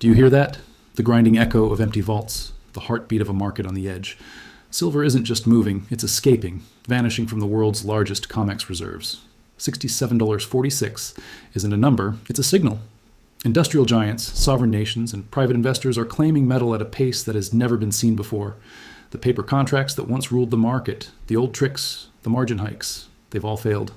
Do you hear that? The grinding echo of empty vaults, the heartbeat of a market on the edge. Silver isn't just moving, it's escaping, vanishing from the world's largest COMEX reserves. $67.46 isn't a number, it's a signal. Industrial giants, sovereign nations, and private investors are claiming metal at a pace that has never been seen before. The paper contracts that once ruled the market, the old tricks, the margin hikes, they've all failed.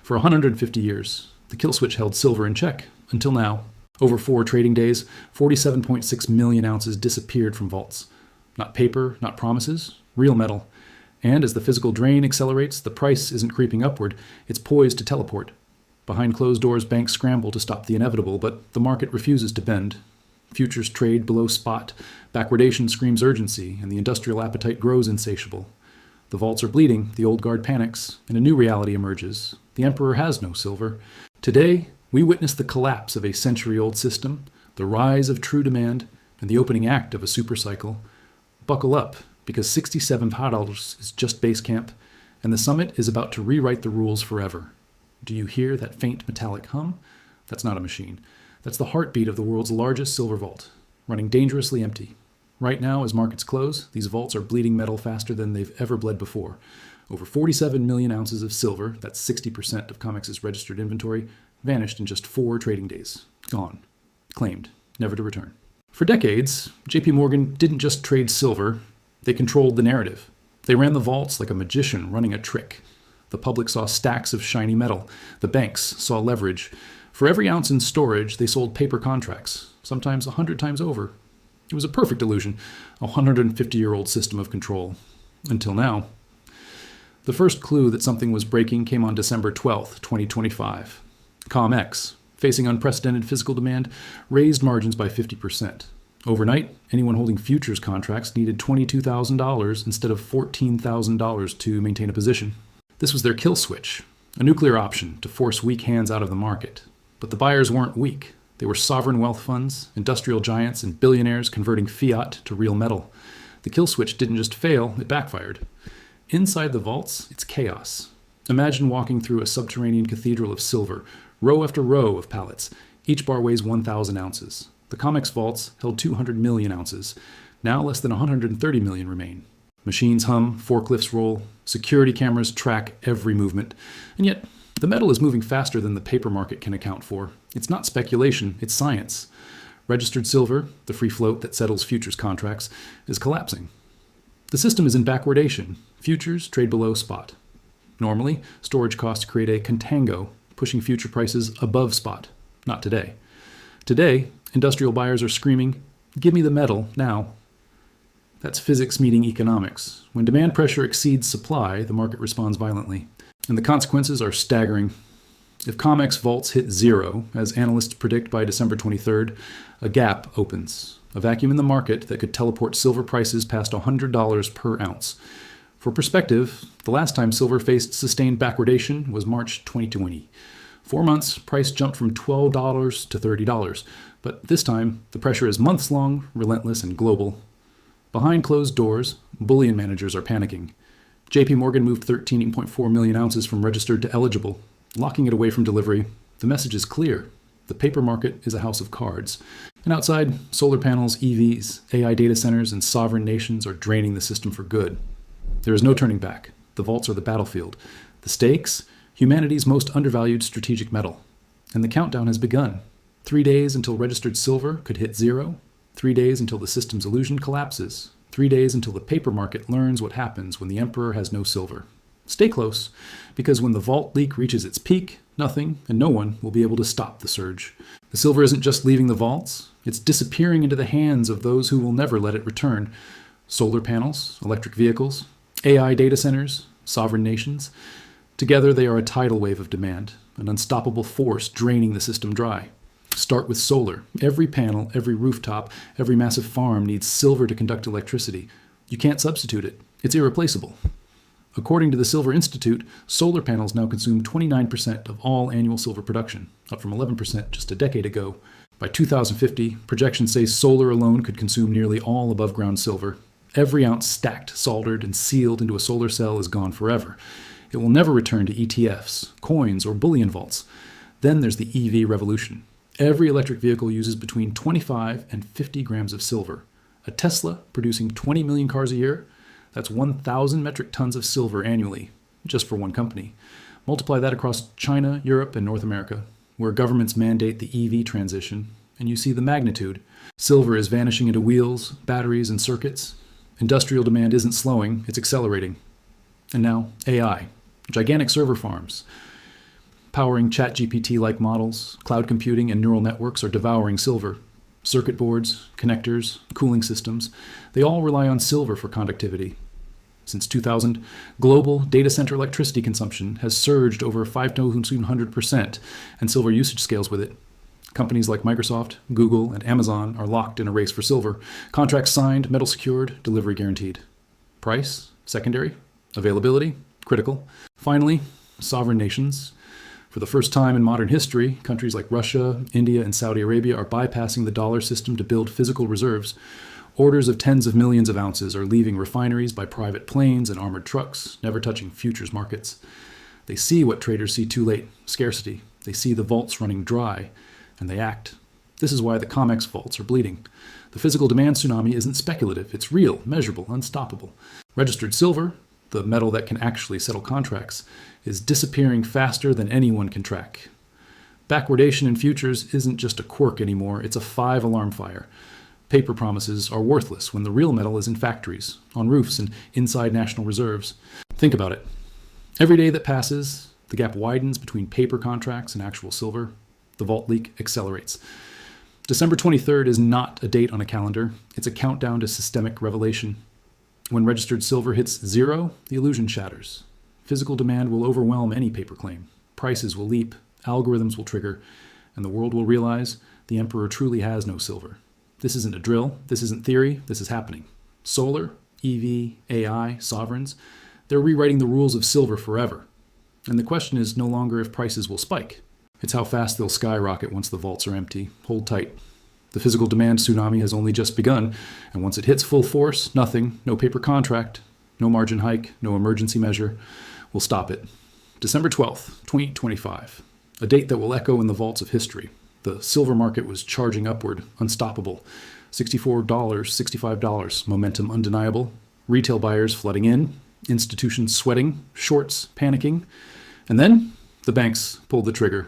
For 150 years, the kill switch held silver in check, until now. Over 4 trading days, 47.6 million ounces disappeared from vaults. Not paper, not promises, real metal. And as the physical drain accelerates, the price isn't creeping upward, it's poised to teleport. Behind closed doors, banks scramble to stop the inevitable, but the market refuses to bend. Futures trade below spot, backwardation screams urgency, and the industrial appetite grows insatiable. The vaults are bleeding, the old guard panics, and a new reality emerges. The emperor has no silver. Today, we witness the collapse of a century-old system, the rise of true demand, and the opening act of a supercycle. Buckle up, because $67 is just base camp, and the summit is about to rewrite the rules forever. Do you hear that faint metallic hum? That's not a machine. That's the heartbeat of the world's largest silver vault, running dangerously empty. Right now, as markets close, these vaults are bleeding metal faster than they've ever bled before. Over 47 million ounces of silver, that's 60% of COMEX's registered inventory, vanished in just 4 trading days. Gone. Claimed. Never to return. For decades, JP Morgan didn't just trade silver, they controlled the narrative. They ran the vaults like a magician running a trick. The public saw stacks of shiny metal. The banks saw leverage. For every ounce in storage, they sold paper contracts, sometimes 100 times over. It was a perfect illusion, a 150-year-old system of control. Until now. The first clue that something was breaking came on December 12, 2025. COMEX, facing unprecedented physical demand, raised margins by 50%. Overnight, anyone holding futures contracts needed $22,000 instead of $14,000 to maintain a position. This was their kill switch, a nuclear option to force weak hands out of the market. But the buyers weren't weak. They were sovereign wealth funds, industrial giants, and billionaires converting fiat to real metal. The kill switch didn't just fail, it backfired. Inside the vaults, it's chaos. Imagine walking through a subterranean cathedral of silver, row after row of pallets. Each bar weighs 1,000 ounces. The COMEX vaults held 200 million ounces. Now less than 130 million remain. Machines hum, forklifts roll, security cameras track every movement. And yet, the metal is moving faster than the paper market can account for. It's not speculation, it's science. Registered silver, the free float that settles futures contracts, is collapsing. The system is in backwardation. Futures trade below spot. Normally, storage costs create a contango, pushing future prices above spot. Not today. Today, industrial buyers are screaming, "Give me the metal, now." That's physics meeting economics. When demand pressure exceeds supply, the market responds violently. And the consequences are staggering. If COMEX vaults hit zero, as analysts predict by December 23rd, a gap opens. A vacuum in the market that could teleport silver prices past $100 per ounce. For perspective, the last time silver faced sustained backwardation was March 2020. 4 months, price jumped from $12 to $30. But this time, the pressure is months-long, relentless, and global. Behind closed doors, bullion managers are panicking. JP Morgan moved 13.4 million ounces from registered to eligible, locking it away from delivery. The message is clear. The paper market is a house of cards. And outside, solar panels, EVs, AI data centers, and sovereign nations are draining the system for good. There is no turning back. The vaults are the battlefield. The stakes? Humanity's most undervalued strategic metal. And the countdown has begun. 3 days until registered silver could hit zero. 3 days until the system's illusion collapses. 3 days until the paper market learns what happens when the emperor has no silver. Stay close, because when the vault leak reaches its peak, nothing and no one will be able to stop the surge. The silver isn't just leaving the vaults, it's disappearing into the hands of those who will never let it return. Solar panels, electric vehicles, AI data centers, sovereign nations. Together they are a tidal wave of demand, an unstoppable force draining the system dry. Start with solar. Every panel, every rooftop, every massive farm needs silver to conduct electricity. You can't substitute it. It's irreplaceable. According to the Silver Institute, solar panels now consume 29% of all annual silver production, up from 11% just a decade ago. By 2050, projections say solar alone could consume nearly all above-ground silver. Every ounce stacked, soldered, and sealed into a solar cell is gone forever. It will never return to ETFs, coins, or bullion vaults. Then there's the EV revolution. Every electric vehicle uses between 25 and 50 grams of silver. A Tesla producing 20 million cars a year, that's 1,000 metric tons of silver annually, just for one company. Multiply that across China, Europe, and North America, where governments mandate the EV transition, and you see the magnitude. Silver is vanishing into wheels, batteries, and circuits. Industrial demand isn't slowing, it's accelerating. And now, AI. Gigantic server farms, powering ChatGPT-like models, cloud computing, and neural networks are devouring silver. Circuit boards, connectors, cooling systems, they all rely on silver for conductivity. Since 2000, global data center electricity consumption has surged over 5,200%, and silver usage scales with it. Companies like Microsoft, Google, and Amazon are locked in a race for silver. Contracts signed, metal secured, delivery guaranteed. Price? Secondary. Availability? Critical. Finally, sovereign nations. For the first time in modern history, countries like Russia, India, and Saudi Arabia are bypassing the dollar system to build physical reserves. Orders of tens of millions of ounces are leaving refineries by private planes and armored trucks, never touching futures markets. They see what traders see too late, scarcity. They see the vaults running dry, and they act. This is why the COMEX vaults are bleeding. The physical demand tsunami isn't speculative. It's real, measurable, unstoppable. Registered silver, the metal that can actually settle contracts, is disappearing faster than anyone can track. Backwardation in futures isn't just a quirk anymore, it's a 5-alarm fire. Paper promises are worthless when the real metal is in factories, on roofs, and inside national reserves. Think about it. Every day that passes, the gap widens between paper contracts and actual silver. The vault leak accelerates. December 23rd is not a date on a calendar, it's a countdown to systemic revelation. When registered silver hits zero, the illusion shatters. Physical demand will overwhelm any paper claim. Prices will leap, algorithms will trigger, and the world will realize the emperor truly has no silver. This isn't a drill, this isn't theory, this is happening. Solar, EV, AI, sovereigns, they're rewriting the rules of silver forever. And the question is no longer if prices will spike. It's how fast they'll skyrocket once the vaults are empty. Hold tight. The physical demand tsunami has only just begun, and once it hits full force, nothing, no paper contract, no margin hike, no emergency measure, will stop it. December 12th, 2025, a date that will echo in the vaults of history. The silver market was charging upward, unstoppable. $64, $65, momentum undeniable. Retail buyers flooding in, institutions sweating, shorts panicking. And then the banks pulled the trigger.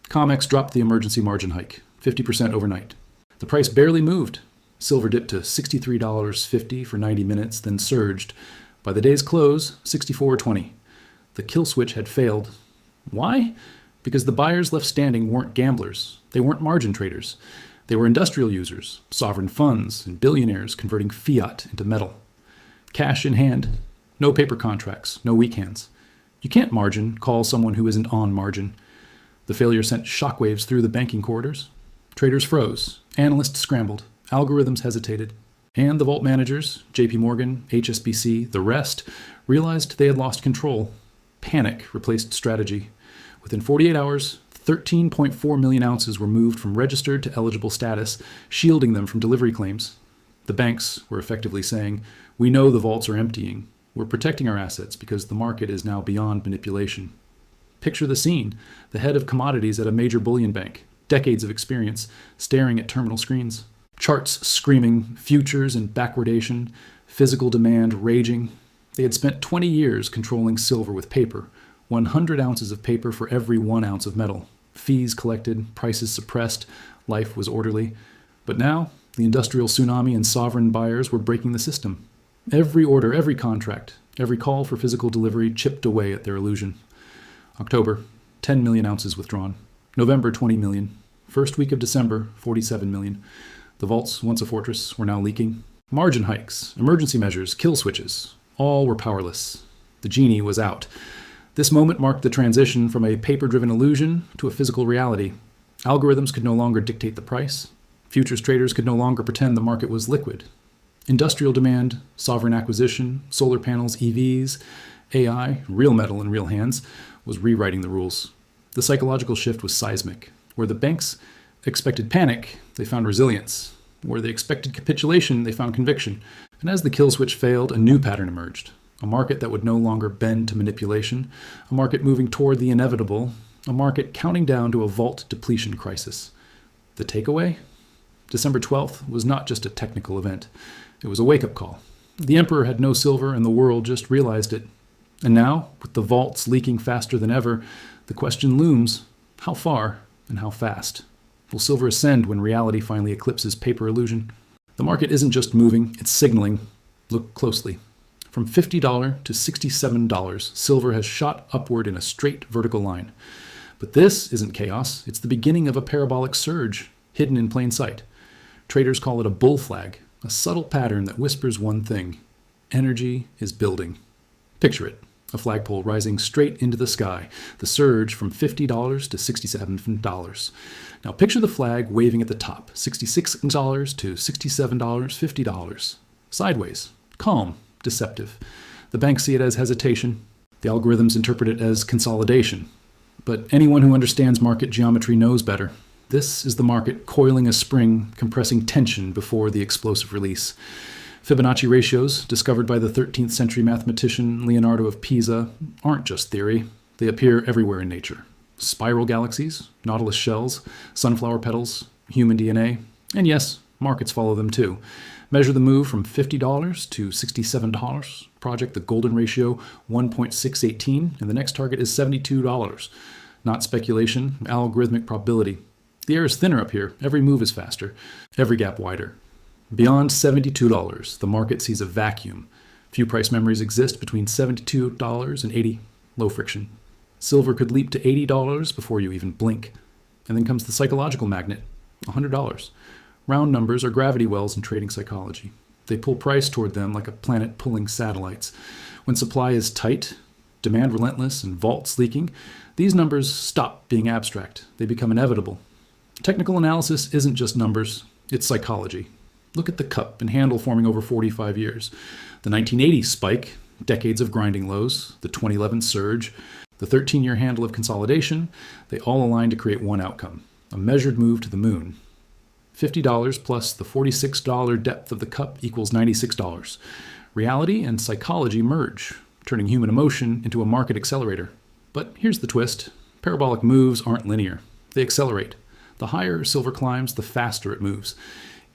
COMEX dropped the emergency margin hike, 50% overnight. The price barely moved. Silver dipped to $63.50 for 90 minutes, then surged. By the day's close, $64.20. The kill switch had failed. Why? Because the buyers left standing weren't gamblers. They weren't margin traders. They were industrial users, sovereign funds, and billionaires converting fiat into metal. Cash in hand. No paper contracts, no weak hands. You can't margin call someone who isn't on margin. The failure sent shockwaves through the banking corridors. Traders froze. Analysts scrambled. Algorithms hesitated. And the vault managers, JP Morgan, HSBC, the rest, realized they had lost control. Panic replaced strategy. Within 48 hours, 13.4 million ounces were moved from registered to eligible status, shielding them from delivery claims. The banks were effectively saying, "We know the vaults are emptying. We're protecting our assets because the market is now beyond manipulation." Picture the scene. The head of commodities at a major bullion bank, decades of experience, staring at terminal screens. Charts screaming, futures and backwardation, physical demand raging. They had spent 20 years controlling silver with paper, 100 ounces of paper for every 1 ounce of metal. Fees collected, prices suppressed, life was orderly. But now, the industrial tsunami and sovereign buyers were breaking the system. Every order, every contract, every call for physical delivery chipped away at their illusion. October, 10 million ounces withdrawn. November, 20 million. First week of December, 47 million. The vaults, once a fortress, were now leaking. Margin hikes, emergency measures, kill switches, all were powerless. The genie was out. This moment marked the transition from a paper-driven illusion to a physical reality. Algorithms could no longer dictate the price. Futures traders could no longer pretend the market was liquid. Industrial demand, sovereign acquisition, solar panels, EVs, AI, real metal in real hands, was rewriting the rules. The psychological shift was seismic. Where the banks expected panic, they found resilience. Where they expected capitulation, they found conviction. And as the kill switch failed, a new pattern emerged. A market that would no longer bend to manipulation, a market moving toward the inevitable, a market counting down to a vault depletion crisis. The takeaway? December 12th was not just a technical event. It was a wake-up call. The emperor had no silver and the world just realized it. And now, with the vaults leaking faster than ever, the question looms, how far and how fast? Will silver ascend when reality finally eclipses paper illusion? The market isn't just moving, it's signaling. Look closely. From $50 to $67, silver has shot upward in a straight vertical line. But this isn't chaos, it's the beginning of a parabolic surge, hidden in plain sight. Traders call it a bull flag, a subtle pattern that whispers one thing: energy is building. Picture it, a flagpole rising straight into the sky, the surge from $50 to $67. Now picture the flag waving at the top, $66 to $67, $50. Sideways, calm, deceptive. The banks see it as hesitation. The algorithms interpret it as consolidation. But anyone who understands market geometry knows better. This is the market coiling a spring, compressing tension before the explosive release. Fibonacci ratios, discovered by the 13th century mathematician Leonardo of Pisa, aren't just theory. They appear everywhere in nature. Spiral galaxies, nautilus shells, sunflower petals, human DNA, and yes, markets follow them too. Measure the move from $50 to $67. Project the golden ratio 1.618, and the next target is $72. Not speculation, algorithmic probability. The air is thinner up here. Every move is faster. Every gap wider. Beyond $72, the market sees a vacuum. Few price memories exist between $72 and $80. Low friction. Silver could leap to $80 before you even blink. And then comes the psychological magnet, $100. Round numbers are gravity wells in trading psychology. They pull price toward them like a planet pulling satellites. When supply is tight, demand relentless, and vaults leaking, these numbers stop being abstract. They become inevitable. Technical analysis isn't just numbers, it's psychology. Look at the cup and handle forming over 45 years. The 1980 spike, decades of grinding lows, the 2011 surge, the 13-year handle of consolidation, they all align to create one outcome, a measured move to the moon. $50 plus the $46 depth of the cup equals $96. Reality and psychology merge, turning human emotion into a market accelerator. But here's the twist. Parabolic moves aren't linear. They accelerate. The higher silver climbs, the faster it moves.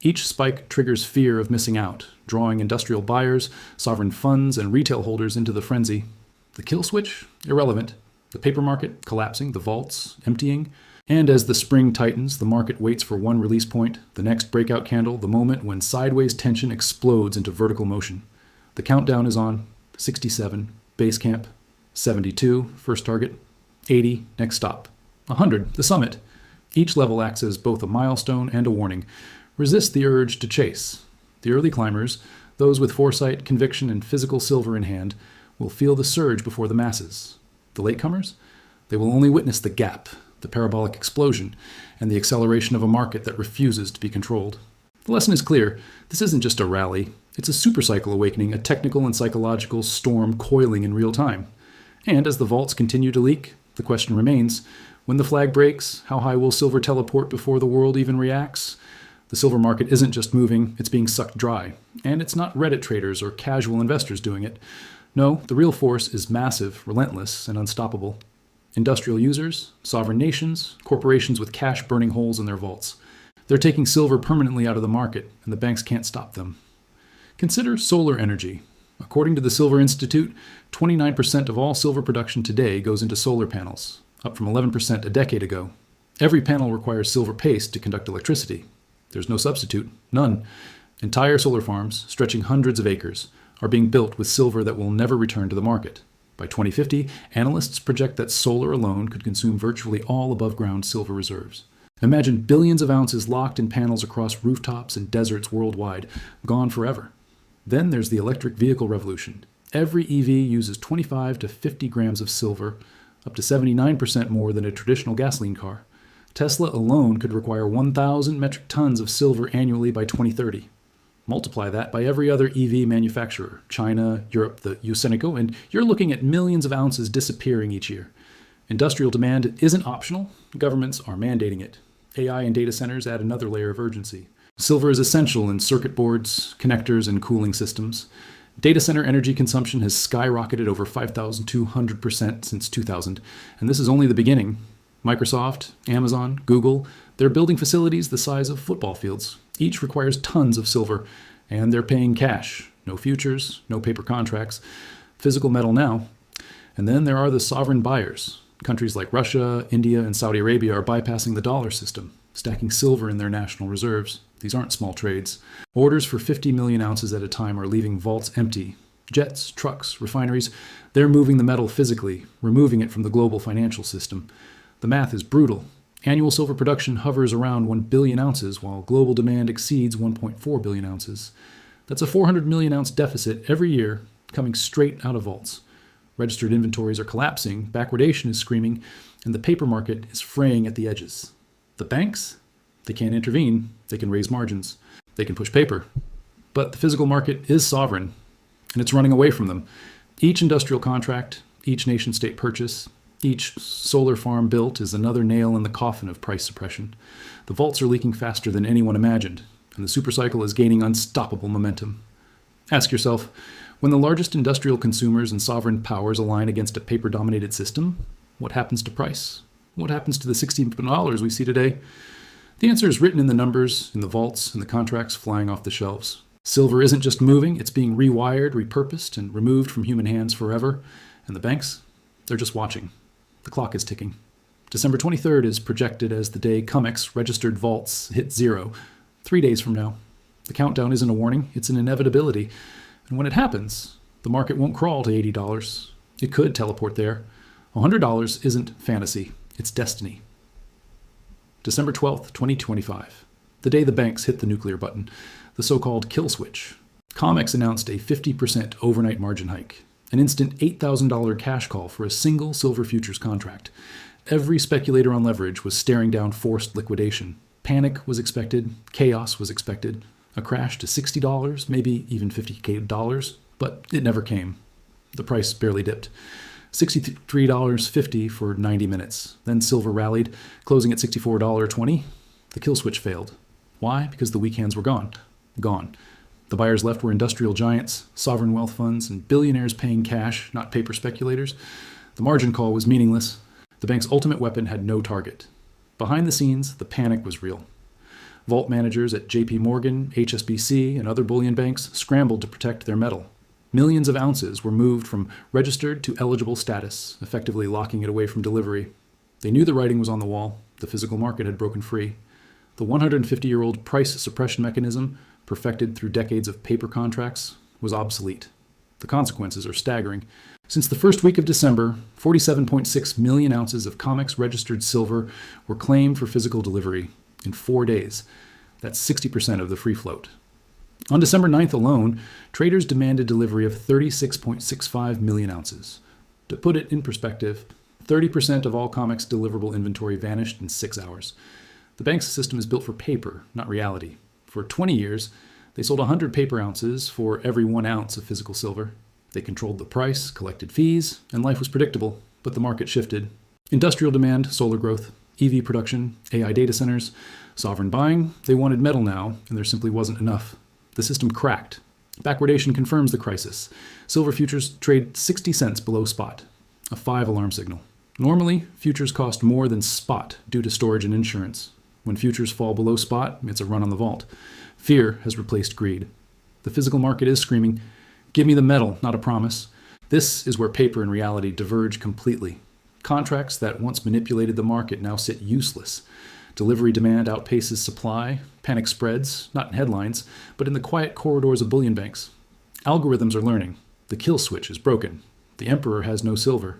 Each spike triggers fear of missing out, drawing industrial buyers, sovereign funds, and retail holders into the frenzy. The kill switch? Irrelevant. The paper market collapsing, the vaults emptying. And as the spring tightens, the market waits for one release point, the next breakout candle, the moment when sideways tension explodes into vertical motion. The countdown is on. 67, base camp. 72, first target. 80, next stop. 100, the summit. Each level acts as both a milestone and a warning. Resist the urge to chase. The early climbers, those with foresight, conviction, and physical silver in hand, will feel the surge before the masses. The latecomers? They will only witness the gap, the parabolic explosion, and the acceleration of a market that refuses to be controlled. The lesson is clear. This isn't just a rally. It's a supercycle awakening, a technical and psychological storm coiling in real time. And as the vaults continue to leak, the question remains, when the flag breaks, how high will silver teleport before the world even reacts? The silver market isn't just moving, it's being sucked dry. And it's not Reddit traders or casual investors doing it. No, the real force is massive, relentless, and unstoppable. Industrial users, sovereign nations, corporations with cash burning holes in their vaults. They're taking silver permanently out of the market, and the banks can't stop them. Consider solar energy. According to the Silver Institute, 29% of all silver production today goes into solar panels, up from 11% a decade ago. Every panel requires silver paste to conduct electricity. There's no substitute, none. Entire solar farms, stretching hundreds of acres, are being built with silver that will never return to the market. By 2050, analysts project that solar alone could consume virtually all above-ground silver reserves. Imagine billions of ounces locked in panels across rooftops and deserts worldwide, gone forever. Then there's the electric vehicle revolution. Every EV uses 25 to 50 grams of silver, up to 79% more than a traditional gasoline car. Tesla alone could require 1,000 metric tons of silver annually by 2030. Multiply that by every other EV manufacturer, China, Europe, the Eusenico, and you're looking at millions of ounces disappearing each year. Industrial demand isn't optional. Governments are mandating it. AI and data centers add another layer of urgency. Silver is essential in circuit boards, connectors, and cooling systems. Data center energy consumption has skyrocketed over 5,200% since 2000, and this is only the beginning. Microsoft, Amazon, Google, They're building facilities the size of football fields. Each requires tons of silver, and they're paying cash. No futures, no paper contracts, physical metal now. And then there are the sovereign buyers. Countries like Russia, India, and Saudi Arabia are bypassing the dollar system, stacking silver in their national reserves. These aren't small trades. Orders for 50 million ounces at a time are leaving vaults empty. Jets, trucks, refineries, they're moving the metal physically, removing it from the global financial system. The math is brutal. Annual silver production hovers around 1 billion ounces, while global demand exceeds 1.4 billion ounces. That's a 400 million ounce deficit every year, coming straight out of vaults. Registered inventories are collapsing, backwardation is screaming, and the paper market is fraying at the edges. The banks? They can't intervene. They can raise margins. They can push paper. But the physical market is sovereign, and it's running away from them. Each industrial contract, each nation-state purchase, each solar farm built is another nail in the coffin of price suppression. The vaults are leaking faster than anyone imagined, and the supercycle is gaining unstoppable momentum. Ask yourself, when the largest industrial consumers and sovereign powers align against a paper-dominated system, what happens to price? What happens to the $60 we see today? The answer is written in the numbers, in the vaults, and the contracts flying off the shelves. Silver isn't just moving, it's being rewired, repurposed, and removed from human hands forever. And the banks? They're just watching. The clock is ticking. December 23rd is projected as the day COMEX registered vaults hit zero, 3 days from now. The countdown isn't a warning, it's an inevitability. And when it happens, the market won't crawl to $80. It could teleport there. $100 isn't fantasy, it's destiny. December 12th, 2025. The day the banks hit the nuclear button, the so-called kill switch. COMEX announced a 50% overnight margin hike, an instant $8,000 cash call for a single silver futures contract. Every speculator on leverage was staring down forced liquidation. Panic was expected, chaos was expected, a crash to $60, maybe even $50, but it never came. The price barely dipped. $63.50 for 90 minutes. Then silver rallied, closing at $64.20. The kill switch failed. Why? Because the weak hands were gone. Gone. The buyers left were industrial giants, sovereign wealth funds, and billionaires paying cash, not paper speculators. The margin call was meaningless. The bank's ultimate weapon had no target. Behind the scenes, the panic was real. Vault managers at JP Morgan, HSBC, and other bullion banks scrambled to protect their metal. Millions of ounces were moved from registered to eligible status, effectively locking it away from delivery. They knew the writing was on the wall. The physical market had broken free. The 150-year-old price suppression mechanism, perfected through decades of paper contracts, was obsolete. The consequences are staggering. Since the first week of December, 47.6 million ounces of COMEX registered silver were claimed for physical delivery in 4 days. That's 60% of the free float. On December 9th alone, traders demanded delivery of 36.65 million ounces. To put it in perspective, 30% of all COMEX deliverable inventory vanished in 6 hours. The bank's system is built for paper, not reality. For 20 years, they sold 100 paper ounces for every 1 ounce of physical silver. They controlled the price, collected fees, and life was predictable, but the market shifted. Industrial demand, solar growth, EV production, AI data centers, sovereign buying, they wanted metal now, and there simply wasn't enough. The system cracked. Backwardation confirms the crisis. Silver futures trade 60 cents below spot, a 5-alarm signal. Normally, futures cost more than spot due to storage and insurance. When futures fall below spot, it's a run on the vault. Fear has replaced greed. The physical market is screaming, "Give me the metal, not a promise." This is where paper and reality diverge completely. Contracts that once manipulated the market now sit useless. Delivery demand outpaces supply. Panic spreads, not in headlines, but in the quiet corridors of bullion banks. Algorithms are learning. The kill switch is broken. The emperor has no silver.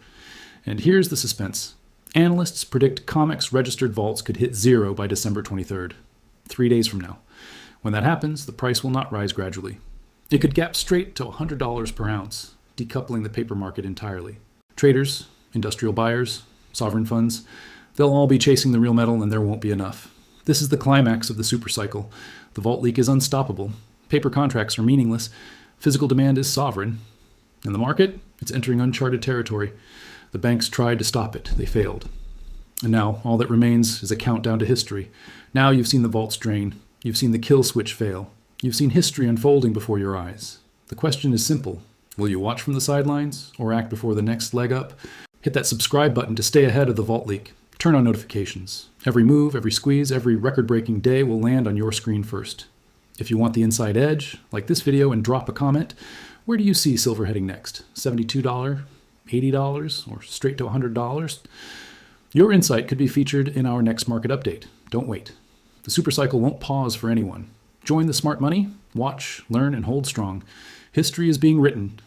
And here's the suspense. Analysts predict COMEX registered vaults could hit zero by December 23rd, 3 days from now. When that happens, the price will not rise gradually. It could gap straight to $100 per ounce, decoupling the paper market entirely. Traders, industrial buyers, sovereign funds, they'll all be chasing the real metal and there won't be enough. This is the climax of the supercycle. The vault leak is unstoppable. Paper contracts are meaningless. Physical demand is sovereign. And the market? It's entering uncharted territory. The banks tried to stop it. They failed. And now all that remains is a countdown to history. Now you've seen the vaults drain. You've seen the kill switch fail. You've seen history unfolding before your eyes. The question is simple. Will you watch from the sidelines or act before the next leg up? Hit that subscribe button to stay ahead of the vault leak. Turn on notifications. Every move, every squeeze, every record-breaking day will land on your screen first. If you want the inside edge, like this video and drop a comment, where do you see silver heading next? $72, $80, or straight to $100? Your insight could be featured in our next market update. Don't wait. The Supercycle won't pause for anyone. Join the smart money, watch, learn, and hold strong. History is being written,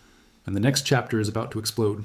and the next chapter is about to explode.